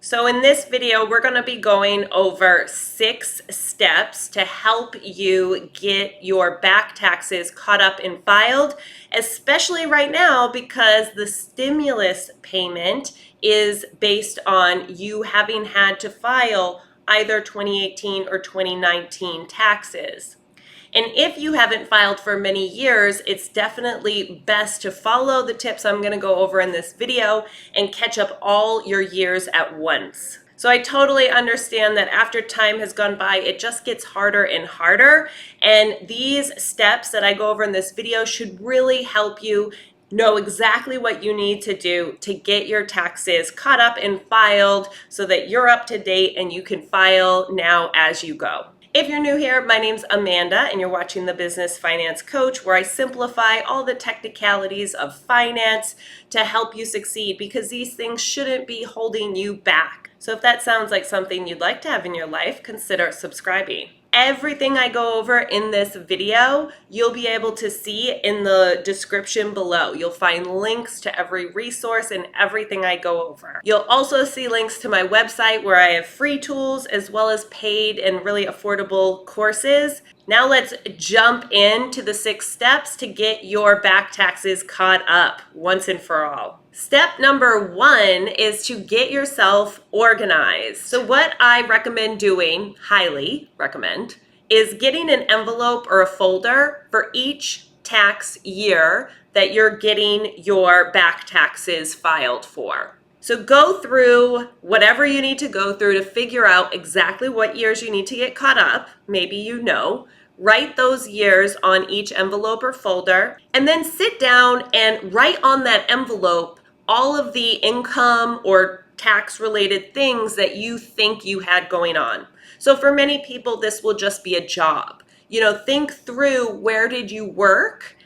So in this video, we're going to be going over 6 steps to help you get your back taxes caught up and filed, especially right now because the stimulus payment is based on you having had to file either 2018 or 2019 taxes. And if you haven't filed for many years, it's definitely best to follow the tips I'm going to go over in this video and catch up all your years at once. So I totally understand that after time has gone by, it just gets harder and harder. And these steps that I go over in this video should really help you know exactly what you need to do to get your taxes caught up and filed so that you're up to date and you can file now as you go. If you're new here, my name's Amanda and you're watching The Business Finance Coach, where I simplify all the technicalities of finance to help you succeed because these things shouldn't be holding you back. So if that sounds like something you'd like to have in your life, consider subscribing. Everything I go over in this video, you'll be able to see in the description below. You'll find links to every resource and everything I go over. You'll also see links to my website where I have free tools as well as paid and really affordable courses. Now let's jump into the 6 steps to get your back taxes caught up once and for all. Step number 1 is to get yourself organized. So what I recommend doing, highly recommend, is getting an envelope or a folder for each tax year that you're getting your back taxes filed for. So go through whatever you need to go through to figure out exactly what years you need to get caught up. Maybe you know. Write those years on each envelope or folder, and then sit down and write on that envelope all of the income or tax related things that you think you had going on. So for many people, this will just be a job. Think through where did you work,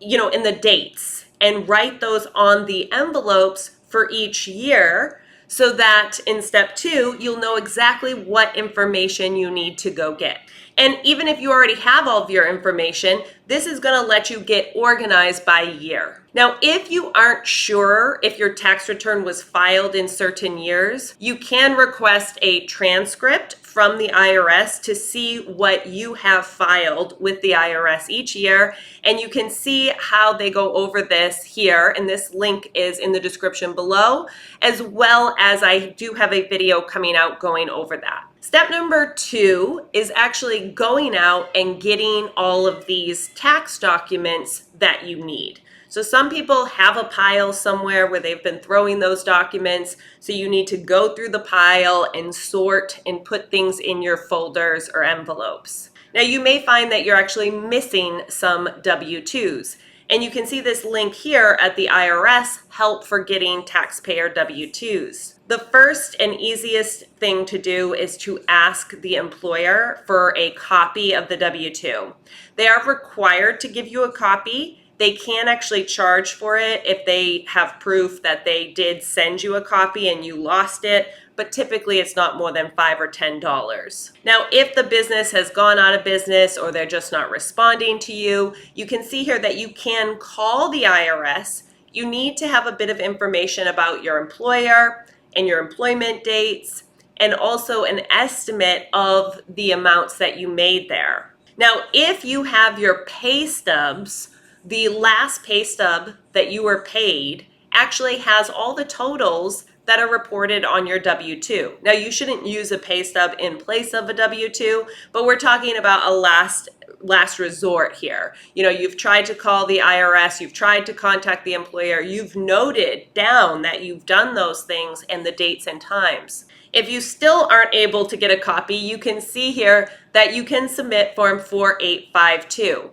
in the dates, and write those on the envelopes for each year so that in step 2, you'll know exactly what information you need to go get. And even if you already have all of your information, this is going to let you get organized by year. Now, if you aren't sure if your tax return was filed in certain years, you can request a transcript from the IRS to see what you have filed with the IRS each year. And you can see how they go over this here. And this link is in the description below, as well as I do have a video coming out going over that. Step number 2 is actually going out and getting all of these tax documents that you need. So some people have a pile somewhere where they've been throwing those documents. So you need to go through the pile and sort and put things in your folders or envelopes. Now you may find that you're actually missing some W-2s. And you can see this link here at the IRS, Help for Getting Taxpayer W-2s. The first and easiest thing to do is to ask the employer for a copy of the W-2. They are required to give you a copy. They can actually charge for it if they have proof that they did send you a copy and you lost it, but typically it's not more than $5 or $10. Now, if the business has gone out of business or they're just not responding to you, you can see here that you can call the IRS. You need to have a bit of information about your employer and your employment dates, and also an estimate of the amounts that you made there. Now, if you have your pay stubs, the last pay stub that you were paid actually has all the totals that are reported on your W-2. Now, you shouldn't use a pay stub in place of a W-2, but we're talking about a last resort here. You've tried to call the IRS, you've tried to contact the employer, you've noted down that you've done those things and the dates and times. If you still aren't able to get a copy, you can see here that you can submit Form 4852.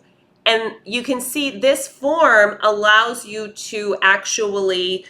And you can see this form allows you to actually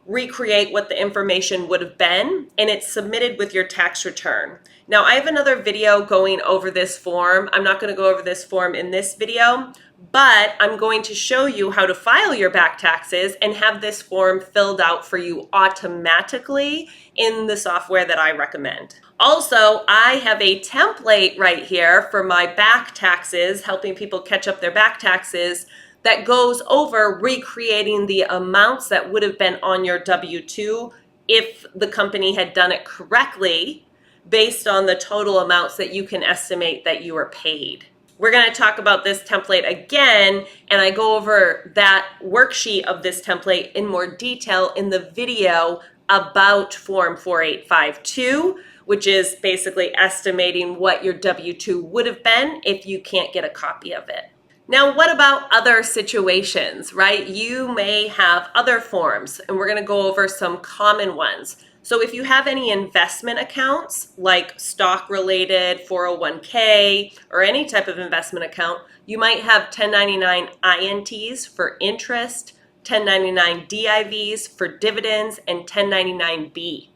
recreate what the information would have been, and it's submitted with your tax return. Now, I have another video going over this form. I'm not going to go over this form in this video, but I'm going to show you how to file your back taxes and have this form filled out for you automatically in the software that I recommend. Also, I have a template right here for my back taxes, helping people catch up their back taxes, that goes over recreating the amounts that would have been on your W-2 if the company had done it correctly based on the total amounts that you can estimate that you were paid. We're going to talk about this template again, and I go over that worksheet of this template in more detail in the video about Form 4852, which is basically estimating what your W-2 would have been if you can't get a copy of it. Now, what about other situations, right? You may have other forms, and we're going to go over some common ones. So if you have any investment accounts, like stock-related, 401k, or any type of investment account, you might have 1099 INTs for interest, 1099 DIVs for dividends, and 1099B.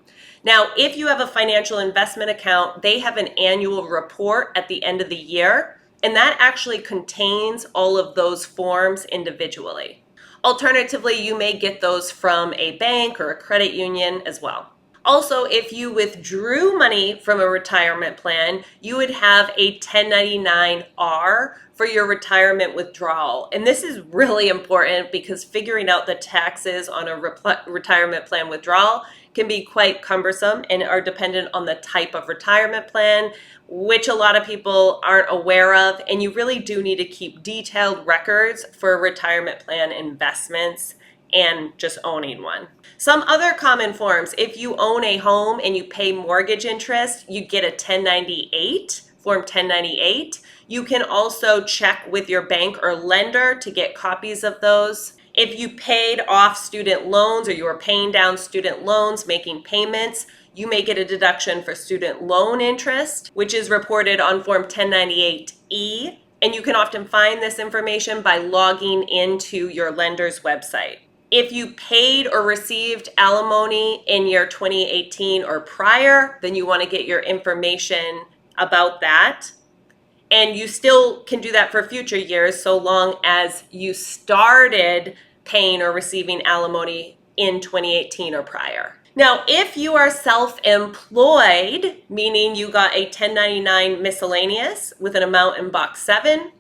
Now, if you have a financial investment account, they have an annual report at the end of the year, and that actually contains all of those forms individually. Alternatively, you may get those from a bank or a credit union as well. Also, if you withdrew money from a retirement plan, you would have a 1099-R for your retirement withdrawal. And this is really important because figuring out the taxes on a retirement plan withdrawal can be quite cumbersome and are dependent on the type of retirement plan, which a lot of people aren't aware of. And you really do need to keep detailed records for retirement plan investments and just owning one. Some other common forms: if you own a home and you pay mortgage interest, you get a 1098, Form 1098. You can also check with your bank or lender to get copies of those. If you paid off student loans or you are paying down student loans, making payments, you may get a deduction for student loan interest, which is reported on Form 1098E. And you can often find this information by logging into your lender's website. If you paid or received alimony in year 2018 or prior, then you want to get your information about that. And you still can do that for future years so long as you started paying or receiving alimony in 2018 or prior. Now, if you are self-employed, meaning you got a 1099 miscellaneous with an amount in box 7,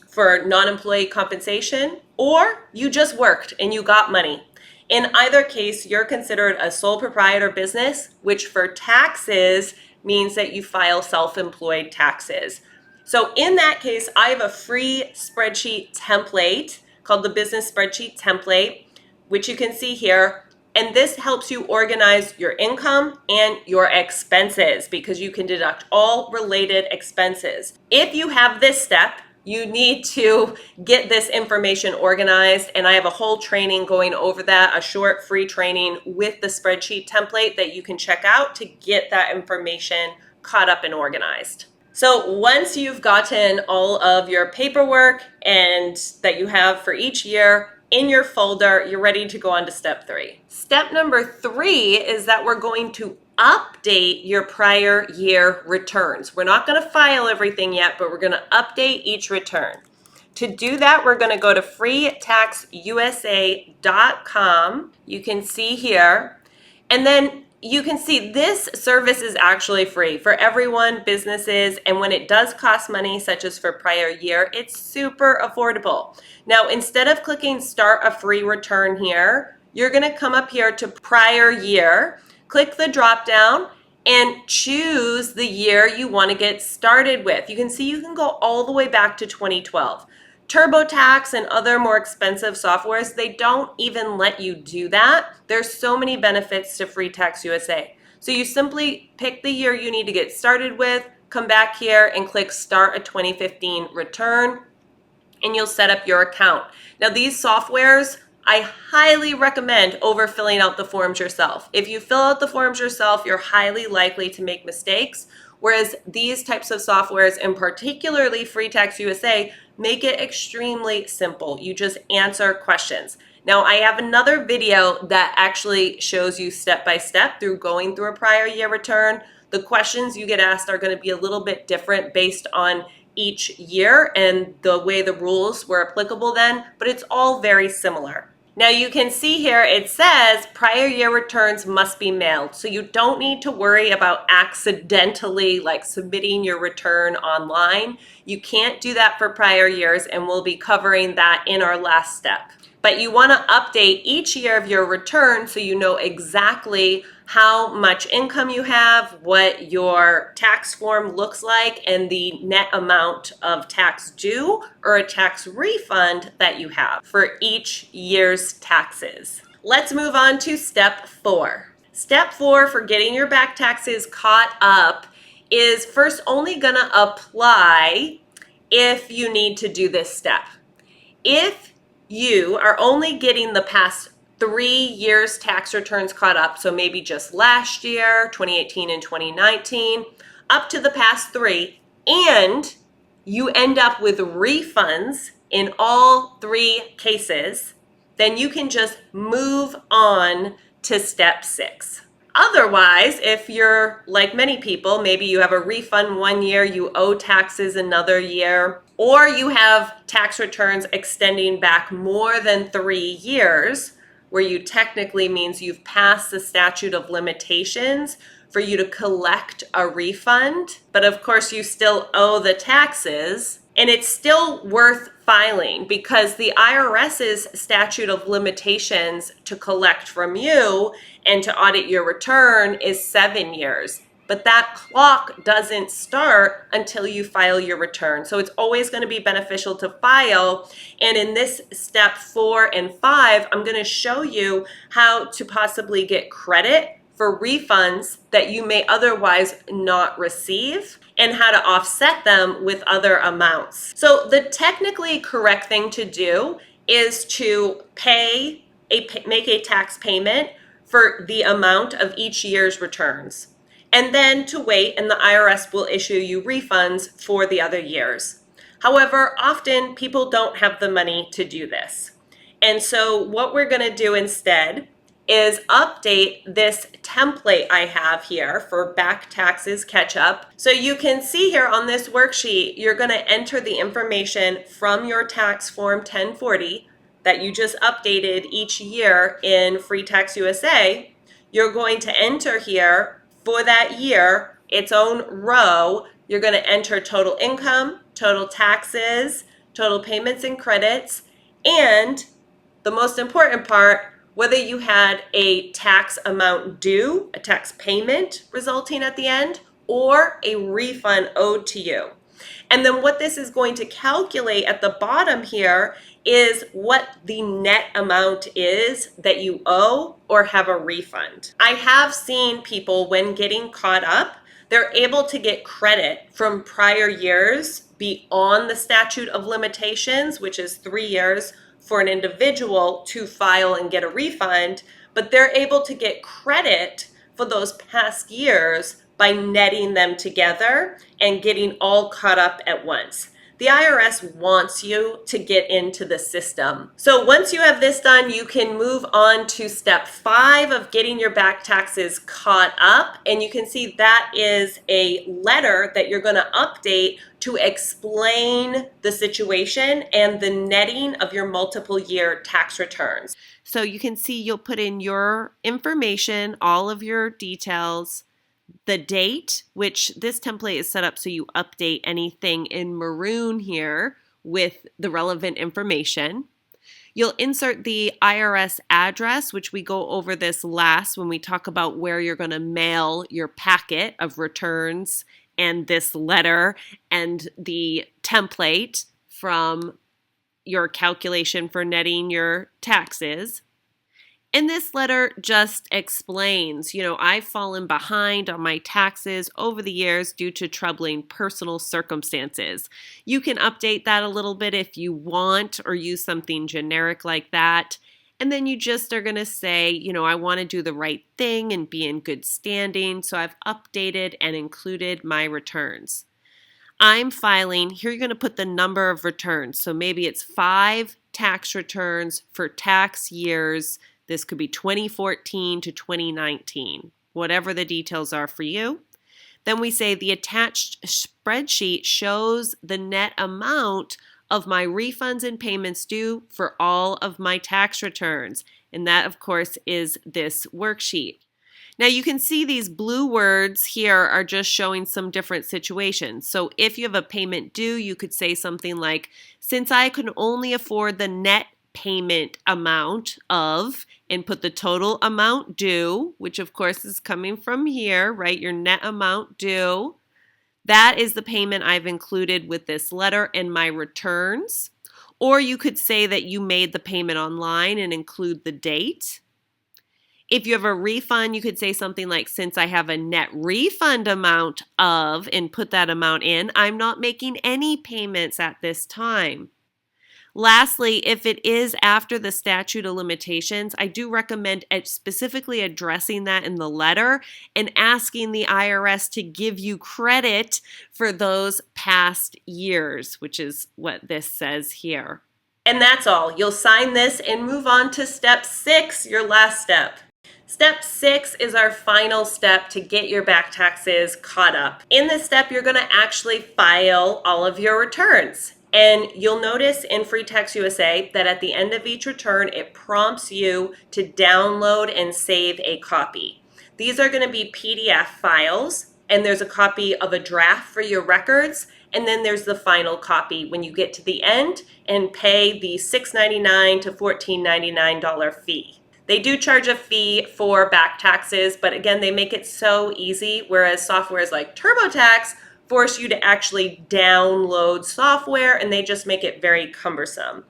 for non-employee compensation, or you just worked and you got money. In either case, you're considered a sole proprietor business, which for taxes means that you file self-employed taxes. So in that case, I have a free spreadsheet template called the Business Spreadsheet Template, which you can see here. And this helps you organize your income and your expenses because you can deduct all related expenses. If you have this step, you need to get this information organized, and I have a whole training going over that, a short free training with the spreadsheet template that you can check out to get that information caught up and organized. So once you've gotten all of your paperwork and that you have for each year in your folder, you're ready to go on to step 3. Step number 3 is that we're going to update your prior year returns. We're not going to file everything yet, but we're going to update each return. To do that, we're going to go to freetaxusa.com. You can see here, and then you can see this service is actually free for everyone, businesses, and when it does cost money, such as for prior year, it's super affordable. Now, instead of clicking start a free return here, you're going to come up here to prior year, click the drop down, and choose the year you want to get started with. You can see you can go all the way back to 2012. TurboTax and other more expensive softwares, they don't even let you do that. There's so many benefits to Free Tax USA. So you simply pick the year you need to get started with, come back here and click Start a 2015 Return, and you'll set up your account. Now these softwares, I highly recommend over filling out the forms yourself. If you fill out the forms yourself, you're highly likely to make mistakes, whereas these types of softwares, and particularly Free Tax USA, make it extremely simple. You just answer questions. Now, I have another video that actually shows you step by step through going through a prior year return. The questions you get asked are going to be a little bit different based on each year and the way the rules were applicable then, but it's all very similar. Now you can see here it says prior year returns must be mailed. So you don't need to worry about accidentally submitting your return online. You can't do that for prior years, and we'll be covering that in our last step. But you want to update each year of your return so you know exactly how much income you have, what your tax form looks like, and the net amount of tax due or a tax refund that you have for each year's taxes. Let's move on to step 4. Step 4 for getting your back taxes caught up is first only going to apply if you need to do this step. If you are only getting the past 3 years tax returns caught up, so maybe just last year, 2018 and 2019, up to the past 3, and you end up with refunds in all 3 cases, then you can just move on to step 6. Otherwise, if you're like many people, maybe you have a refund 1 year, you owe taxes another year, or you have tax returns extending back more than 3 years, where you technically means you've passed the statute of limitations for you to collect a refund, but of course you still owe the taxes, and it's still worth filing because the IRS's statute of limitations to collect from you and to audit your return is 7 years. But that clock doesn't start until you file your return. So it's always going to be beneficial to file. And in this step 4 and 5, I'm going to show you how to possibly get credit for refunds that you may otherwise not receive and how to offset them with other amounts. So the technically correct thing to do is to make a tax payment for the amount of each year's returns, and then to wait, and the IRS will issue you refunds for the other years. However, often people don't have the money to do this. And so what we're going to do instead is update this template I have here for back taxes catch up. So you can see here on this worksheet, you're going to enter the information from your tax form 1040 that you just updated each year in Free Tax USA. You're going to enter here for that year its own row. You're going to enter total income, total taxes, total payments and credits, and the most important part, whether you had a tax amount due, a tax payment resulting at the end, or a refund owed to you. And then what this is going to calculate at the bottom here is what the net amount is that you owe or have a refund. I have seen people, when getting caught up, they're able to get credit from prior years beyond the statute of limitations, which is 3 years for an individual to file and get a refund, but they're able to get credit for those past years by netting them together and getting all caught up at once. The IRS wants you to get into the system. So once you have this done, you can move on to step 5 of getting your back taxes caught up. And you can see that is a letter that you're going to update to explain the situation and the netting of your multiple year tax returns. So you can see you'll put in your information, all of your details, the date, which this template is set up so you update anything in maroon here with the relevant information. You'll insert the IRS address, which we go over this last when we talk about where you're going to mail your packet of returns and this letter and the template from your calculation for netting your taxes. And this letter just explains, I've fallen behind on my taxes over the years due to troubling personal circumstances. You can update that a little bit if you want, or use something generic like that. And then you just are going to say, I want to do the right thing and be in good standing, so I've updated and included my returns. I'm filing, here you're going to put the number of returns. So maybe it's 5 tax returns for tax years. This could be 2014 to 2019, whatever the details are for you. Then we say the attached spreadsheet shows the net amount of my refunds and payments due for all of my tax returns. And that, of course, is this worksheet. Now you can see these blue words here are just showing some different situations. So if you have a payment due, you could say something like, since I can only afford the net payment amount of, and put the total amount due, which of course is coming from here, right? Your net amount due. That is the payment I've included with this letter and my returns. Or you could say that you made the payment online and include the date. If you have a refund, you could say something like, since I have a net refund amount of, and put that amount in, I'm not making any payments at this time. Lastly, if it is after the statute of limitations, I do recommend specifically addressing that in the letter and asking the IRS to give you credit for those past years, which is what this says here. And that's all. You'll sign this and move on to step 6, your last step. Step 6 is our final step to get your back taxes caught up. In this step, you're going to actually file all of your returns. And you'll notice in Free Tax USA that at the end of each return, it prompts you to download and save a copy. These are going to be PDF files, and there's a copy of a draft for your records, and then there's the final copy when you get to the end and pay the $6.99 to $14.99 fee. They do charge a fee for back taxes, but again, they make it so easy, whereas softwares like TurboTax force you to actually download software, and they just make it very cumbersome.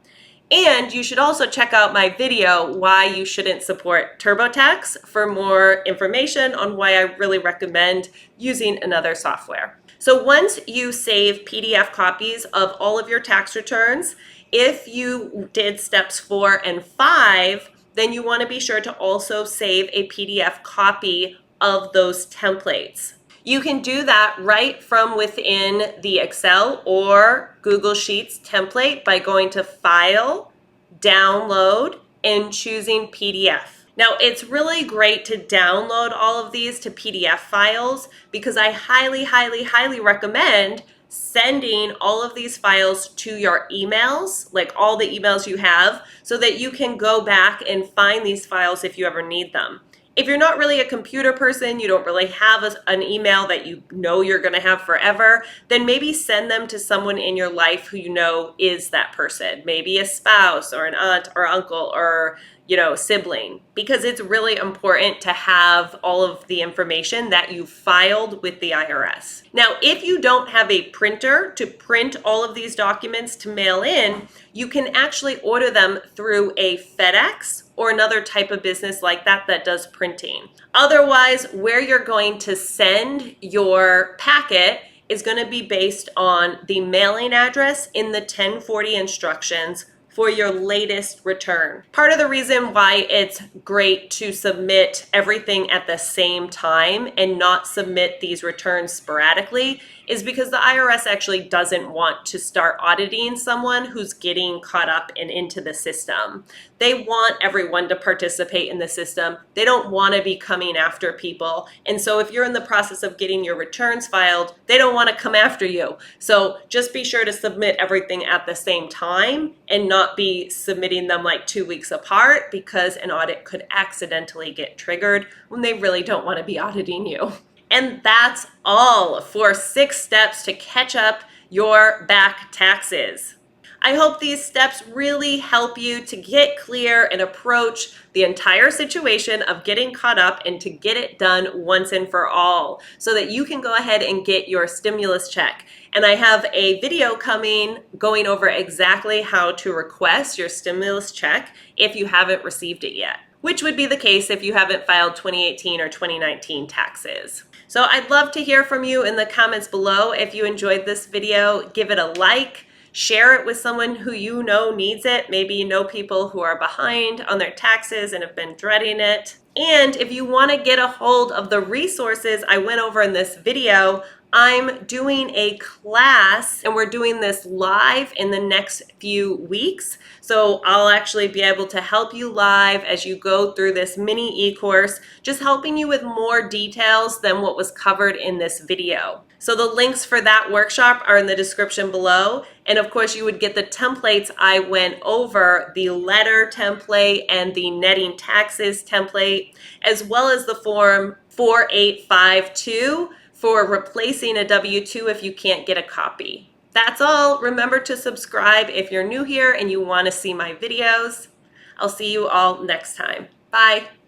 And you should also check out my video, Why You Shouldn't Support TurboTax, for more information on why I really recommend using another software. So once you save PDF copies of all of your tax returns, if you did steps 4 and 5, then you want to be sure to also save a PDF copy of those templates. You can do that right from within the Excel or Google Sheets template by going to File, Download, and choosing PDF. Now, it's really great to download all of these to PDF files because I highly, highly, highly recommend sending all of these files to your emails, like all the emails you have, so that you can go back and find these files if you ever need them. If you're not really a computer person, you don't really have an email that you know you're going to have forever, then maybe send them to someone in your life who you know is that person. Maybe a spouse or an aunt or uncle or sibling, because it's really important to have all of the information that you filed with the IRS. Now, if you don't have a printer to print all of these documents to mail in, you can actually order them through a FedEx or another type of business like that that does printing. Otherwise, where you're going to send your packet is going to be based on the mailing address in the 1040 instructions for your latest return. Part of the reason why it's great to submit everything at the same time and not submit these returns sporadically is because the IRS actually doesn't want to start auditing someone who's getting caught up and into the system. They want everyone to participate in the system. They don't want to be coming after people. And so if you're in the process of getting your returns filed, they don't want to come after you. So just be sure to submit everything at the same time and not be submitting them like 2 weeks apart, because an audit could accidentally get triggered when they really don't want to be auditing you. And that's all for 6 steps to catch up your back taxes. I hope these steps really help you to get clear and approach the entire situation of getting caught up and to get it done once and for all so that you can go ahead and get your stimulus check. And I have a video coming going over exactly how to request your stimulus check if you haven't received it yet, which would be the case if you haven't filed 2018 or 2019 taxes. So I'd love to hear from you in the comments below. If you enjoyed this video, give it a like, share it with someone who you know needs it. Maybe you know people who are behind on their taxes and have been dreading it. And if you want to get a hold of the resources I went over in this video, I'm doing a class and we're doing this live in the next few weeks. So I'll actually be able to help you live as you go through this mini e-course, just helping you with more details than what was covered in this video. So the links for that workshop are in the description below. And of course, you would get the templates I went over, the letter template and the netting taxes template, as well as the form 4852 for replacing a W-2 if you can't get a copy. that's all. Remember to subscribe if you're new here and you want to see my videos. I'll see you all next time. Bye.